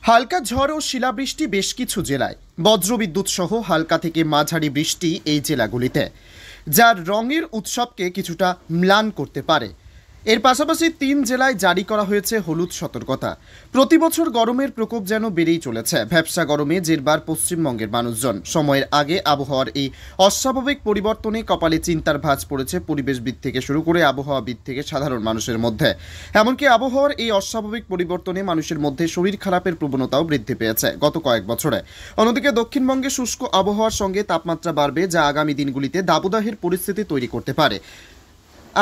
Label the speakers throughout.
Speaker 1: হালকা ঝড় ও শিলাবৃষ্টি বেশ কিছু জেলায়, বজ্রবিদ্যুৎ সহ হালকা থেকে মাঝারি বৃষ্টি এই জেলাগুলিতে, যার রঙের উৎসবকে কিছুটা ম্লান করতে পারে। এর পাশাপাশি 3 জেলায় জারি করা হয়েছে হলুদ সতর্কতা। প্রতি বছর গরমের প্রকোপ যেন বেড়েই চলেছে। ভ্যাপসা গরমে জেরবার পশ্চিমবঙ্গের মানুষজন। সময়ের আগে আবহাওয়ার এই অস্বাভাবিক পরিবর্তনে কপালে চিন্তার ভাঁজ পড়েছে পরিবেশবিদ থেকে শুরু করে আবহাওয়াবিদ থেকে সাধারণ মানুষের মধ্যে। এমনকি আবহাওয়ার এই অস্বাভাবিক পরিবর্তনে মানুষের মধ্যে শরীর খারাপের প্রবণতাও বৃদ্ধি পেয়েছে গত কয়েক বছরে। অন্যদিকে দক্ষিণবঙ্গে শুষ্ক আবহাওয়ার সঙ্গে তাপমাত্রা বাড়বে, যা আগামী দিনগুলিতে দাবদাহের পরিস্থিতি তৈরি করতে পারে।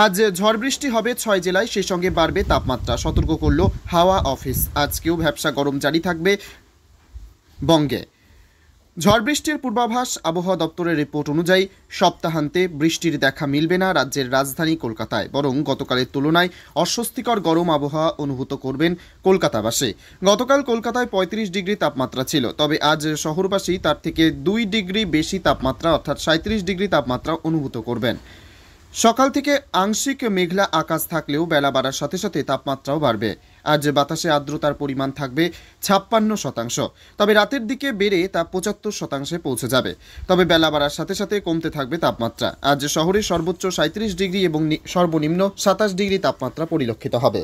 Speaker 1: আজ ঝড় বৃষ্টি হবে 6 জেলায়, সেই সঙ্গে বাড়বে তাপমাত্রা, সতর্ক করল হাওয়া অফিস। আজকেও ভ্যাপসা গরম জারি থাকবে বঙ্গে। ঝড় বৃষ্টির পূর্বাভাস। আবহাওয়া দপ্তরের রিপোর্ট অনুযায়ী সপ্তাহান্তে বৃষ্টির দেখা মিলবে না রাজ্যের রাজধানী কলকাতায়, বরং গতকালের তুলনায় অস্বস্তিকর গরম আবহাওয়া অনুভূত করবেন কলকাতাবাসী। গতকাল কলকাতায় 35 ডিগ্রি তাপমাত্রা ছিল, তবে আজ শহরবাসী তার থেকে 2 ডিগ্রি বেশি তাপমাত্রা অর্থাৎ 37 ডিগ্রি তাপমাত্রা অনুভূত করবেন। সকাল থেকে আংশিক মেঘলা আকাশ থাকলেও বেলা বাড়ার সাথে সাথে তাপমাত্রাও বাড়বে। আজ বাতাসে আর্দ্রতার পরিমাণ থাকবে 56%, তবে রাতের দিকে বেড়ে তা 75%-এ পৌঁছে যাবে। তবে বেলা বাড়ার সাথে সাথে কমতে থাকবে তাপমাত্রা। আজ শহরে সর্বোচ্চ 37 ডিগ্রি এবং সর্বনিম্ন 27 ডিগ্রি তাপমাত্রা পরিলক্ষিত হবে।